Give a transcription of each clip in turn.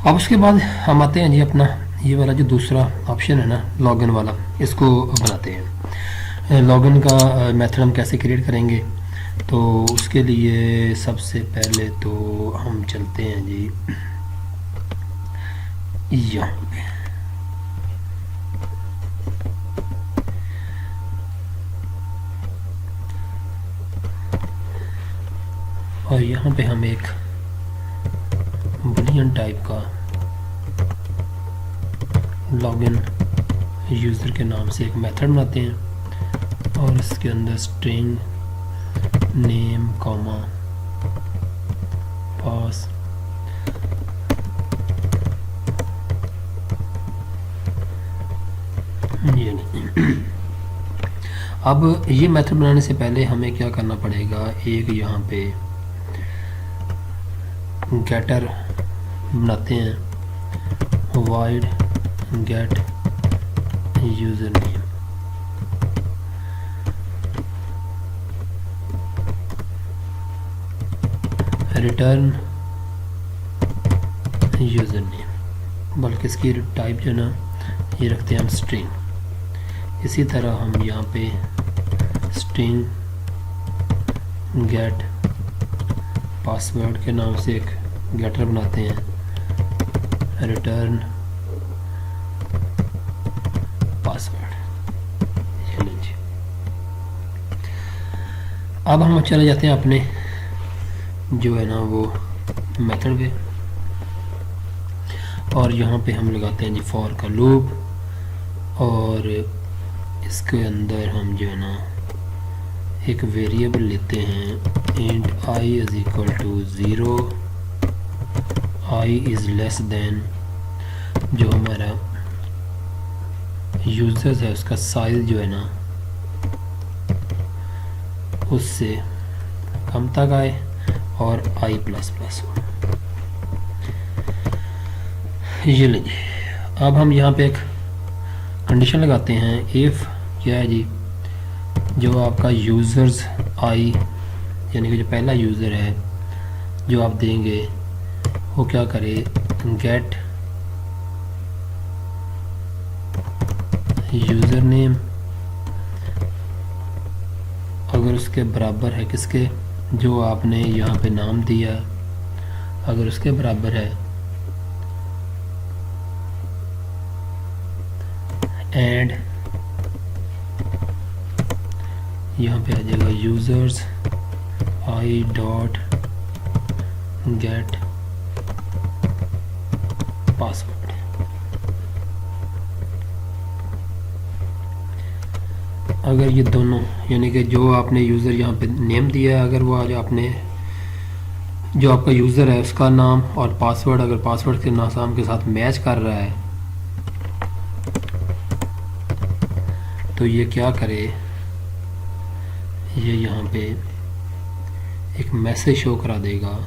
अब उसके बाद हम आते हैं जी अपना ये वाला जो दूसरा ऑप्शन है ना लॉगिन वाला, इसको बनाते हैं। लॉगिन का मेथड हम कैसे क्रिएट करेंगे, तो उसके लिए सबसे पहले तो हम चलते हैं जी यहाँ पे, और यहाँ पे हम एक बुलियन टाइप का लॉगिन यूज़र के नाम से एक मेथड बनाते हैं और इसके अंदर स्ट्रिंग नेम कॉमा पास ये नहीं। अब ये मेथड बनाने से पहले हमें क्या करना पड़ेगा, एक यहाँ पे गेटर बनाते हैं, wide gate user name, return user name, बल्कि इसकी टाइप जो ना ये रखते हैं हम स्ट्रिंग। इसी तरह हम यहाँ पे स्ट्रिंग गेट पासवर्ड के नाम से एक गेटर बनाते हैं, रिटर्न पासवर्ड। अब हम चले जाते हैं अपने जो है ना वो मेथड पे, और यहाँ पे हम लगाते हैं जी फॉर का लूप, और इसके अंदर हम जो है ना एक वेरिएबल लेते हैं int i is equal to 0, i is less than जो हमारा यूज़र्स है उसका साइज़ जो है ना उससे कम तक आए, और i प्लस प्लस हो। ये लीजिए, अब हम यहाँ पे एक कंडीशन लगाते हैं, इफ़ क्या है जी, जो आपका यूज़र्स आई यानी कि जो पहला यूज़र है जो आप देंगे वो क्या करे, गेट यूज़र नेम अगर उसके बराबर है किसके, जो आपने यहाँ पे नाम दिया, अगर उसके बराबर है, एंड यहाँ पे आ जाएगा users I dot gate password. अगर ये दोनों यानी कि जो आपने यूज़र यहाँ पे नेम दिया है, अगर वो आज आपने जो आपका यूज़र है उसका नाम और पासवर्ड अगर पासवर्ड के नाम के साथ मैच कर रहा है, तो ये क्या करे, ये यहाँ पे एक मैसेज शो करा देगा,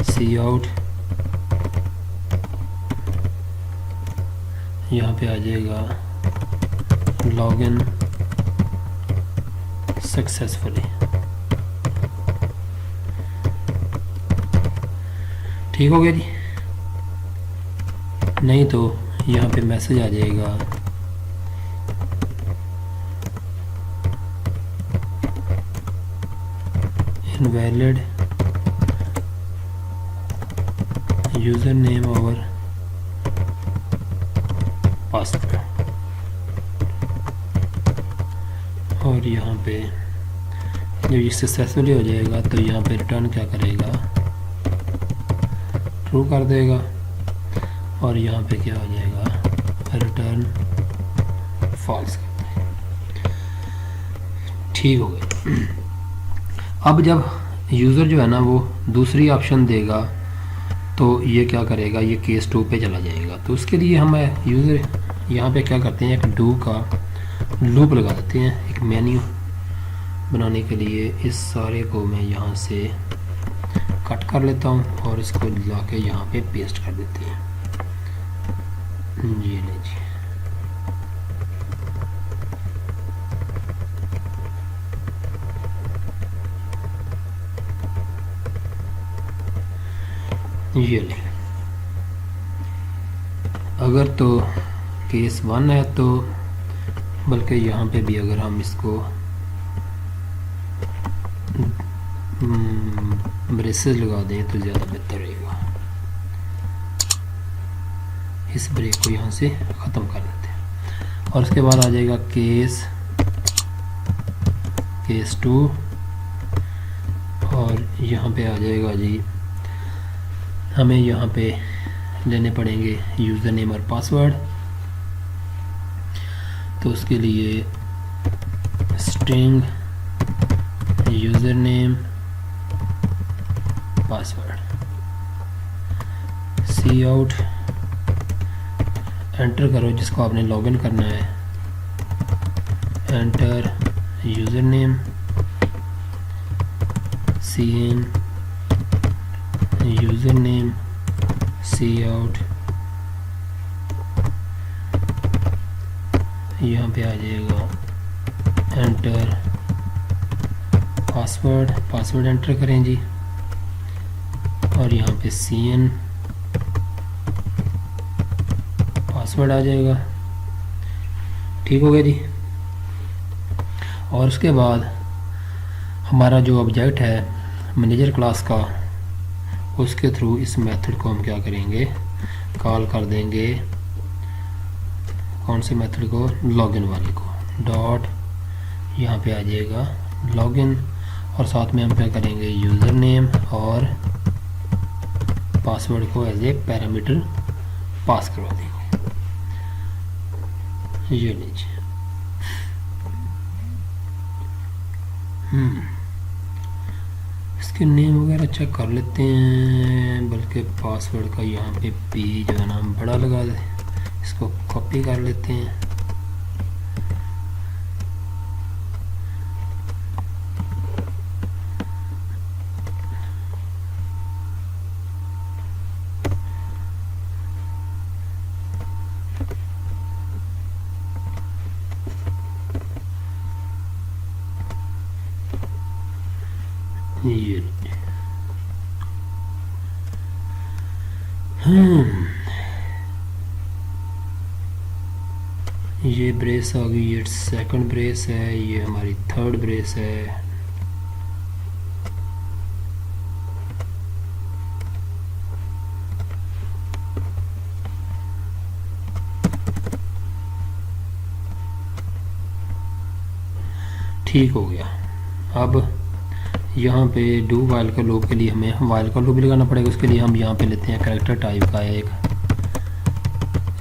सी आउट, यहाँ पे आ जाएगा लॉगिन सक्सेसफुली। ठीक हो गया जी, नहीं तो यहाँ पे मैसेज आ जाएगा इनवैलिड यूज़र नेम और पासवर्ड, और यहाँ पे जब ये सक्सेसफुली हो जाएगा तो यहाँ पे रिटर्न क्या करेगा, ट्रू कर देगा, और यहाँ पे क्या हो जाएगा, रिटर्न फॉल्स। ठीक हो गया। अब जब यूज़र जो है ना वो दूसरी ऑप्शन देगा तो ये क्या करेगा, ये केस 2 पे चला जाएगा। तो उसके लिए हम यूज़र यहाँ पे क्या करते हैं, एक डू का लूप लगा देते हैं। एक मेन्यू बनाने के लिए इस सारे को मैं यहाँ से कट कर लेता हूँ और इसको ला के यहाँ पे पेस्ट कर देते हैं। जी नहीं जी, ये ले, अगर तो केस 1 है तो बल्कि यहाँ पे भी अगर हम इसको ब्रेसेस लगा दें तो ज़्यादा बेहतर रहेगा। इस ब्रेक को यहाँ से ख़त्म कर देते हैं और उसके बाद आ जाएगा केस 2 और यहाँ पे आ जाएगा जी, हमें यहाँ पे लेने पड़ेंगे यूज़र नेम और पासवर्ड। तो उसके लिए स्ट्रिंग यूज़र नेम पासवर्ड, सी आउट एंटर करो जिसको आपने लॉगिन करना है, एंटर यूज़र नेम, सी इन यूज़र नेम, सी आउट, यहाँ पे आ जाएगा एंटर पासवर्ड एंटर करें जी और यहाँ पे सी एन पासवर्ड आ जाएगा। ठीक हो गया जी। और उसके बाद हमारा जो ऑब्जेक्ट है मैनेजर क्लास का, उसके थ्रू इस मेथड को हम क्या करेंगे, कॉल कर देंगे। कौन से मेथड को? लॉगिन वाले को। डॉट यहाँ पे आ जाएगा लॉगिन और साथ में हम क्या करेंगे, यूज़र नेम और पासवर्ड को एज ए पैरामीटर पास करवा देंगे। ये लीजिए। इसके नेम वगैरह चेक कर लेते हैं, बल्कि पासवर्ड का यहाँ पे पी जो है नाम बड़ा लगा दे, इसको कॉपी कर लेते हैं। ये ब्रेस आ गई, ये सेकंड ब्रेस है, ये हमारी थर्ड ब्रेस है। ठीक हो गया। अब यहाँ पे डू वाइल का लूप के लिए हमें वाइल का लूप भी लगाना पड़ेगा। उसके लिए हम यहाँ पे लेते हैं कैरेक्टर टाइप का एक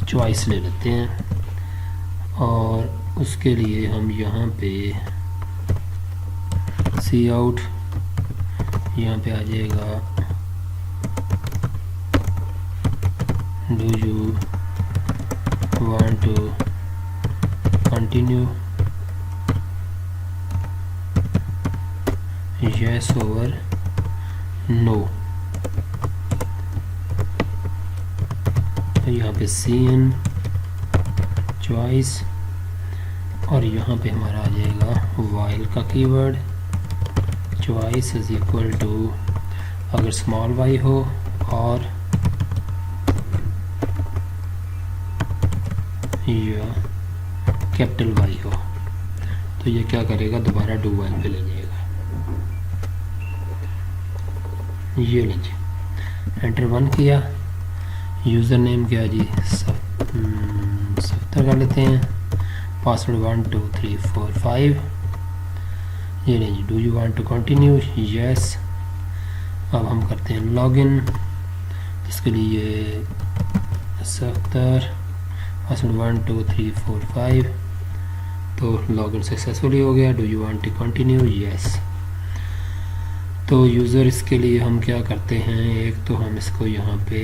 चॉइस ले लेते हैं और उसके लिए हम यहाँ पे सी आउट, यहाँ पे आ जाएगा do you want to continue, yes over no। तो यहाँ पे cn चॉइस और यहाँ पे हमारा आ जाएगा while का keyword, choice is equal to अगर स्मॉल y हो और या कैपिटल Y हो तो ये क्या करेगा, दोबारा डू वाइल पे ले जाएगा। ये लीजिए, एंटर 1 किया, यूज़र नेम क्या जी, 70 कर लेते हैं, पासवर्ड 1 2 3 4 5। ये लीजिए, do you want to continue, yes. अब हम करते हैं लॉगिन, इसके लिए 70 पासवर्ड 1 2 3 4 5। तो लॉगिन सक्सेसफुली हो गया। Do you want to continue, yes. तो यूज़र इसके लिए हम क्या करते हैं, एक तो हम इसको यहाँ पे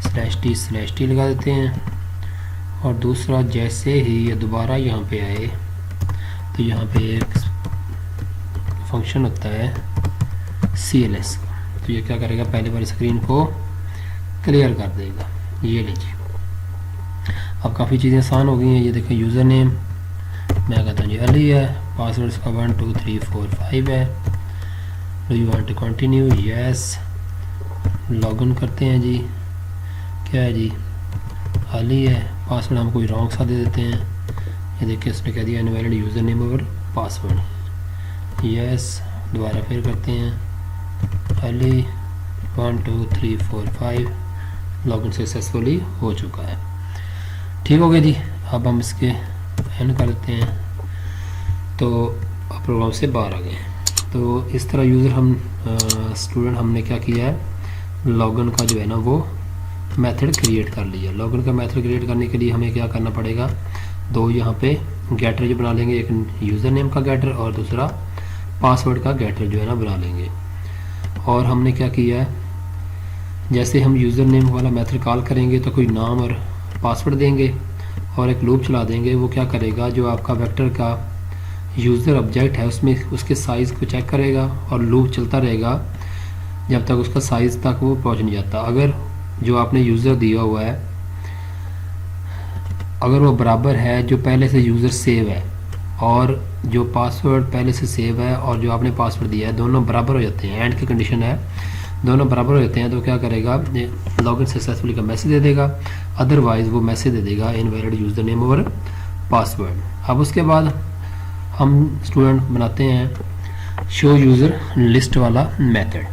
/t लगा देते हैं और दूसरा जैसे ही ये दोबारा यहाँ पे आए तो यहाँ पे एक फंक्शन होता है CLS का, तो ये क्या करेगा, पहले वाली स्क्रीन को क्लियर कर देगा। ये लीजिए, अब काफ़ी चीज़ें आसान हो गई हैं। ये देखिए, यूज़र नेम मैं कहता हूँ जी अली है, पासवर्ड इसका 1 2 3 4 5 है। Do you want to continue, yes. Login करते हैं जी। क्या है जी, खाली है। पासवर्ड हम कोई रॉन्ग सा दे देते हैं। ये देखिए इसने कह दिया इनवैलिड यूज़र नेम और पासवर्ड। यस, दोबारा फिर करते हैं। खाली 1 2 3 4 5 लॉगिन सक्सेसफुली हो चुका है। ठीक हो गया जी। अब हम इसके एंड कर देते हैं तो प्रोग्राम से बाहर आ गए। तो इस तरह यूज़र हम स्टूडेंट हमने क्या किया है, लॉगिन का जो है ना वो मेथड क्रिएट कर लिया। लॉगिन का मेथड क्रिएट करने के लिए हमें क्या करना पड़ेगा, दो यहाँ पे गेटर जो बना लेंगे, एक यूज़र नेम का गेटर और दूसरा पासवर्ड का गेटर जो है ना बना लेंगे। और हमने क्या किया है, जैसे हम यूज़र नेम वाला मेथड कॉल करेंगे तो कोई नाम और पासवर्ड देंगे और एक लूप चला देंगे। वो क्या करेगा, जो आपका वेक्टर का यूज़र ऑब्जेक्ट है उसमें उसके साइज़ को चेक करेगा और लूप चलता रहेगा जब तक उसका साइज़ तक वो पहुंच नहीं जाता। अगर जो आपने यूज़र दिया हुआ है अगर वो बराबर है जो पहले से यूज़र सेव है और जो पासवर्ड पहले से सेव है और जो आपने पासवर्ड दिया है, दोनों बराबर हो जाते हैं, एंड की कंडीशन है, दोनों बराबर हो जाते हैं, तो क्या करेगा, लॉगिन सक्सेसफुली का मैसेज दे देगा। अदरवाइज़ वो मैसेज दे देगा इनवैलिड यूज़र नेम और पासवर्ड। अब उसके बाद हम स्टूडेंट बनाते हैं शो यूज़र लिस्ट वाला मेथड।